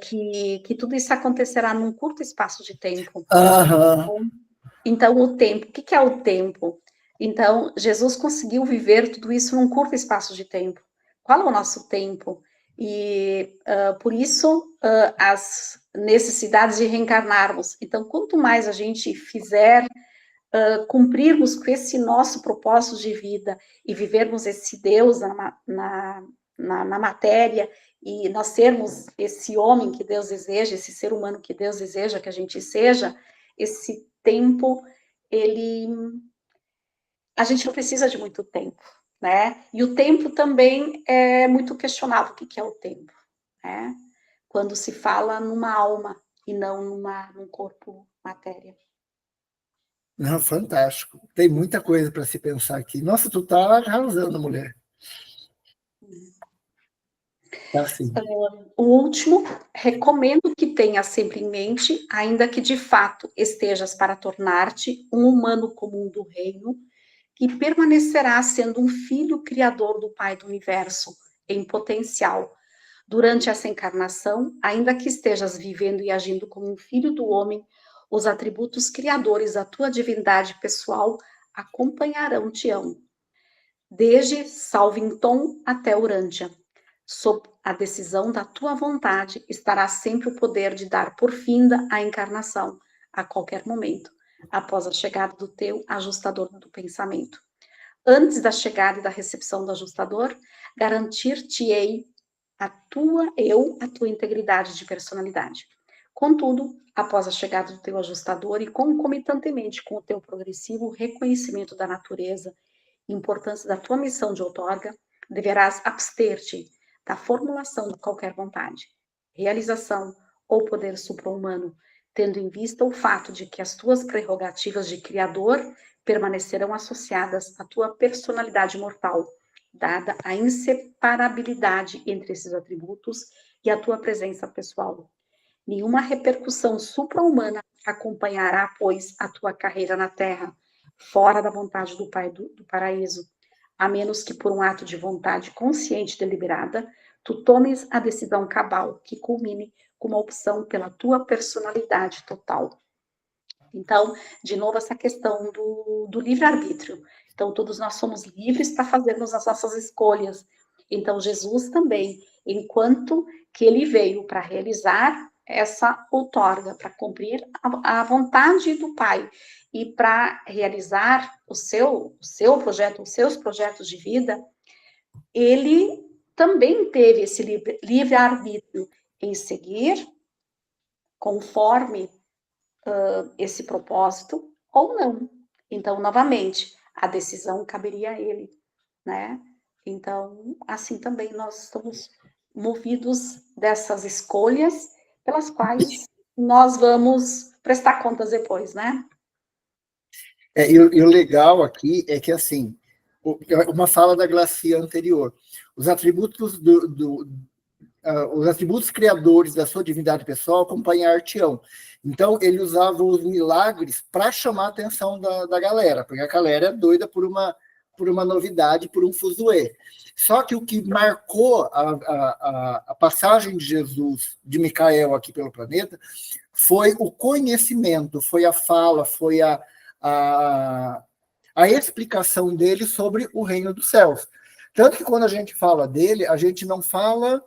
que tudo isso acontecerá num curto espaço de tempo. Então, o tempo, o que é o tempo? Então, Jesus conseguiu viver tudo isso num curto espaço de tempo. Qual é o nosso tempo? E, por isso, as necessidades de reencarnarmos. Então, quanto mais a gente fizer cumprirmos com esse nosso propósito de vida e vivermos esse Deus na matéria, e nós sermos esse homem que Deus deseja, esse ser humano que Deus deseja que a gente seja, esse tempo, a gente não precisa de muito tempo, né? E o tempo também é muito questionável. O que é o tempo, né? Quando se fala numa alma e não num corpo matéria. Não, fantástico. Tem muita coisa para se pensar aqui. Nossa, tu tá arrasando, mulher. Tá sim. O último, recomendo que tenha sempre em mente, ainda que de fato estejas para tornar-te um humano comum do reino, que permanecerá sendo um filho criador do Pai do Universo, em potencial, Durante essa encarnação, ainda que estejas vivendo e agindo como um filho do homem, os atributos criadores da tua divindade pessoal acompanharão-te-ão, desde Salvington até Urântia. Sob a decisão da tua vontade estará sempre o poder de dar por finda a encarnação, a qualquer momento, após a chegada do teu ajustador do pensamento. Antes da chegada e da recepção do ajustador, garantir-te-ei a tua integridade de personalidade. Contudo, após a chegada do teu ajustador e concomitantemente com o teu progressivo reconhecimento da natureza e importância da tua missão de outorga, deverás abster-te da formulação de qualquer vontade, realização ou poder supra-humano, tendo em vista o fato de que as tuas prerrogativas de criador permanecerão associadas à tua personalidade mortal, dada a inseparabilidade entre esses atributos e a tua presença pessoal. Nenhuma repercussão supra-humana acompanhará, pois, a tua carreira na Terra, fora da vontade do Pai do Paraíso, a menos que por um ato de vontade consciente e deliberada, tu tomes a decisão cabal que culmine com uma opção pela tua personalidade total. Então, de novo, essa questão do livre-arbítrio. Então, todos nós somos livres para fazermos as nossas escolhas. Então, Jesus também, enquanto que ele veio para realizar essa outorga, para cumprir a vontade do Pai e para realizar o seu projeto, os seus projetos de vida, ele também teve esse livre-arbítrio em seguir conforme esse propósito ou não. Então, novamente, a decisão caberia a ele, né? Então, assim também nós estamos movidos dessas escolhas pelas quais nós vamos prestar contas depois, né? E o legal aqui é que, assim, uma fala da Glacia anterior, os atributos os atributos criadores da sua divindade pessoal acompanhar-te-ão. Então, ele usava os milagres para chamar a atenção da galera, porque a galera é doida por uma novidade, por um fuzuê. Só que o que marcou a passagem de Jesus, de Micael aqui pelo planeta, foi o conhecimento, foi a fala, foi a explicação dele sobre o reino dos céus. Tanto que quando a gente fala dele, a gente não fala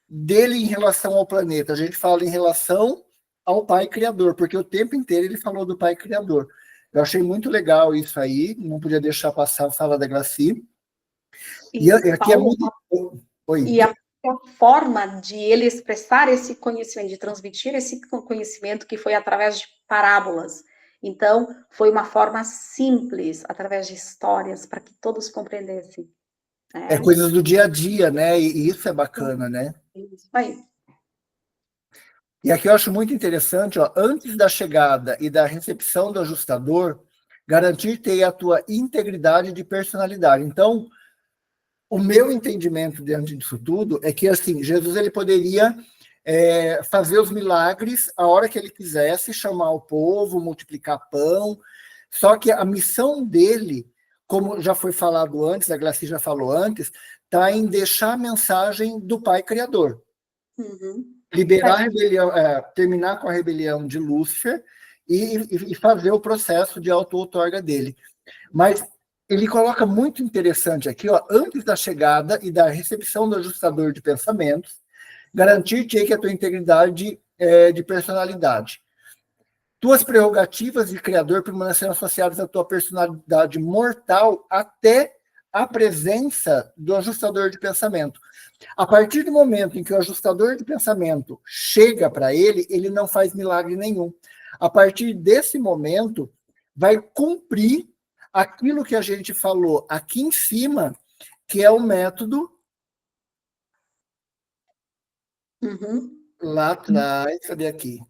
dele em relação ao planeta, a gente fala em relação ao Pai Criador, porque o tempo inteiro ele falou do Pai Criador. Eu achei muito legal isso aí, não podia deixar passar a fala da Graci. E aqui é muito... Oi. E a forma de ele expressar esse conhecimento, de transmitir esse conhecimento, que foi através de parábolas. Então, foi uma forma simples, através de histórias, para que todos compreendessem. É coisas do dia a dia, né? E isso é bacana, né? Isso aí. E aqui eu acho muito interessante, ó, antes da chegada e da recepção do ajustador, garantir-te a tua integridade de personalidade. Então, o meu entendimento diante disso tudo é que, assim, Jesus ele poderia fazer os milagres a hora que ele quisesse, chamar o povo, multiplicar pão, só que a missão dele, como já foi falado antes, a Glaci já falou antes, está em deixar a mensagem do Pai Criador. Uhum. Liberar a rebelião, terminar com a rebelião de Lúcifer e fazer o processo de auto-outorga dele. Mas ele coloca muito interessante aqui, ó, antes da chegada e da recepção do ajustador de pensamentos, garantir-te que a tua integridade de personalidade. Tuas prerrogativas de criador permanecerão associadas à tua personalidade mortal até a presença do ajustador de pensamento. A partir do momento em que o ajustador de pensamento chega para ele, ele não faz milagre nenhum. A partir desse momento, vai cumprir aquilo que a gente falou aqui em cima, que é o método lá atrás, cadê aqui?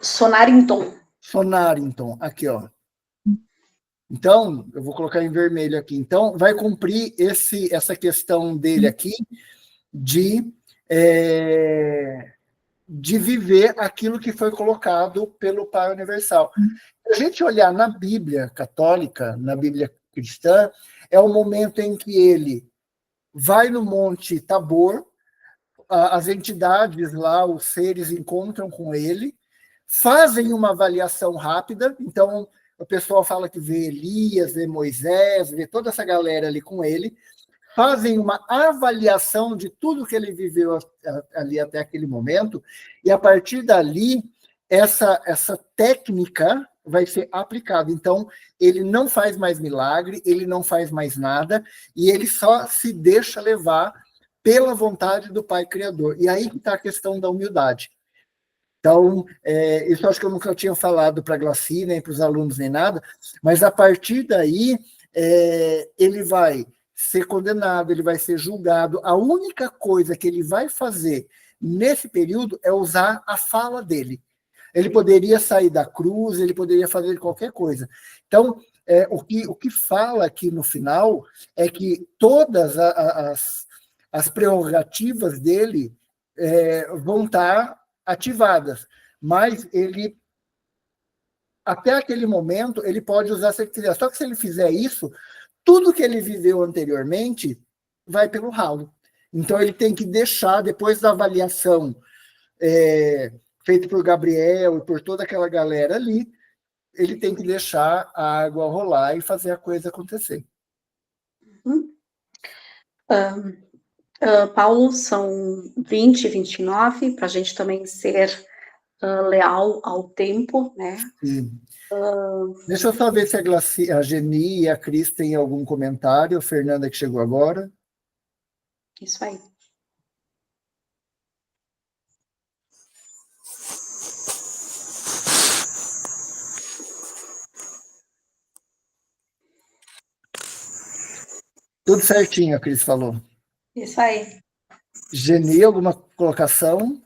Sonarington. Sonarington, aqui, ó. Então, eu vou colocar em vermelho aqui. Então, vai cumprir essa questão dele aqui de viver aquilo que foi colocado pelo Pai Universal. Se a gente olhar na Bíblia católica, na Bíblia cristã, é o momento em que ele vai no Monte Tabor, as entidades lá, os seres encontram com ele, fazem uma avaliação rápida, então o pessoal fala que vê Elias, vê Moisés, vê toda essa galera ali com ele, fazem uma avaliação de tudo que ele viveu ali até aquele momento, e a partir dali, essa técnica vai ser aplicada. Então, ele não faz mais milagre, ele não faz mais nada, e ele só se deixa levar pela vontade do Pai Criador. E aí que está a questão da humildade. Então, isso acho que eu nunca tinha falado para a Glaci, nem para os alunos, nem nada, mas a partir daí, ele vai ser condenado, ele vai ser julgado. A única coisa que ele vai fazer nesse período é usar a fala dele. Ele poderia sair da cruz, ele poderia fazer qualquer coisa. Então, o que fala aqui no final é que todas as prerrogativas dele vão estar ativadas, mas ele, até aquele momento, ele pode usar se ele quiser. Só que se ele fizer isso, tudo que ele viveu anteriormente vai pelo ralo. Então, ele tem que deixar, depois da avaliação feita por Gabriel e por toda aquela galera ali, ele tem que deixar a água rolar e fazer a coisa acontecer. Paulo, são 20 e 29, para a gente também ser leal ao tempo, né? Sim. Deixa eu só ver se a Geni e a Cris têm algum comentário. A Fernanda que chegou agora. Isso aí. Tudo certinho, a Cris falou. Isso aí. Geni, alguma colocação?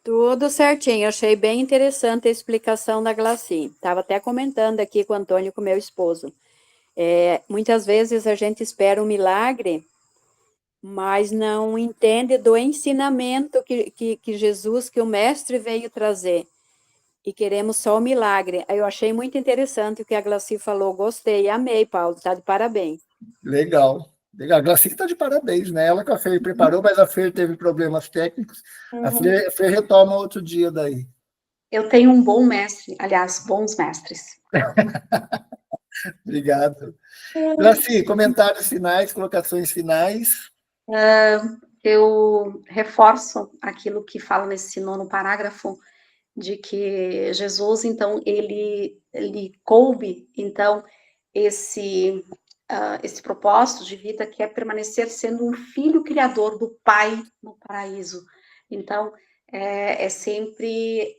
Tudo certinho, achei bem interessante a explicação da Glaci. Estava até comentando aqui com o Antônio, com meu esposo. Muitas vezes a gente espera um milagre, mas não entende do ensinamento que Jesus, que o Mestre veio trazer. E queremos só o milagre. Eu achei muito interessante o que a Glaci falou, gostei, amei, Paulo, está de parabéns. Legal. A Glaci está de parabéns, né? Ela que a Fer preparou, mas a Fer teve problemas técnicos. A Fer retoma outro dia daí. Eu tenho um bom mestre, aliás, bons mestres. Obrigado. Glaci, comentários finais, colocações finais. Eu reforço aquilo que fala nesse 9º parágrafo, de que Jesus, então, ele coube, então, esse propósito de vida, que é permanecer sendo um filho criador do Pai no paraíso. Então, é sempre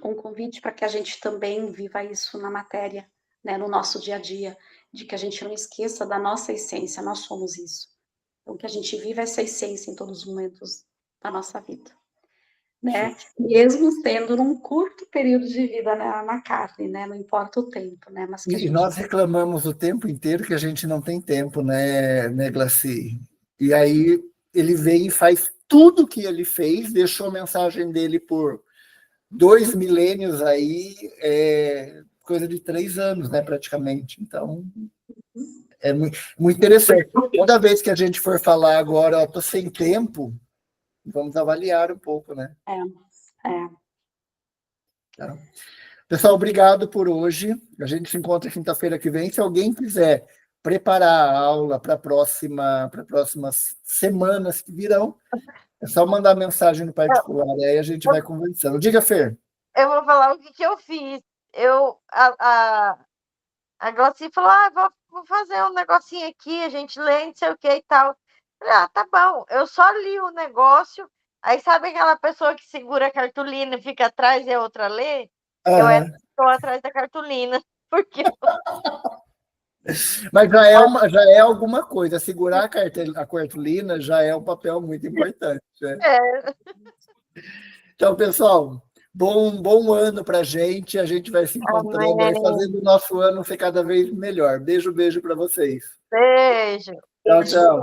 um convite para que a gente também viva isso na matéria, né, no nosso dia a dia, de que a gente não esqueça da nossa essência, nós somos isso. Então, que a gente viva essa essência em todos os momentos da nossa vida, né? Mesmo tendo num curto período de vida na carne, né? Não importa o tempo, né? Mas E nós reclamamos o tempo inteiro que a gente não tem tempo, né, Glaci? E aí ele vem e faz tudo que ele fez, deixou a mensagem dele por 2 milênios aí, coisa de 3 anos, né, praticamente. Então, é muito interessante. Toda vez que a gente for falar agora, estou sem tempo, vamos avaliar um pouco, né? Tá. Pessoal, obrigado por hoje. A gente se encontra quinta-feira que vem. Se alguém quiser preparar a aula para próximas semanas que virão, é só mandar mensagem no particular, aí a gente vai conversando. Diga, Fer. Eu vou falar o que eu fiz. A Glaci falou, vou fazer um negocinho aqui, a gente lê, não sei o que e tal. Falei, tá bom. Eu só li o negócio, aí sabe aquela pessoa que segura a cartolina e fica atrás e a outra lê? Eu estou atrás da cartolina, porque... Mas já é alguma coisa, segurar a cartolina já é um papel muito importante. Né? Então, pessoal, bom ano para a gente vai se encontrando, vai fazendo o nosso ano ser cada vez melhor. Beijo para vocês. Beijo. Tchau.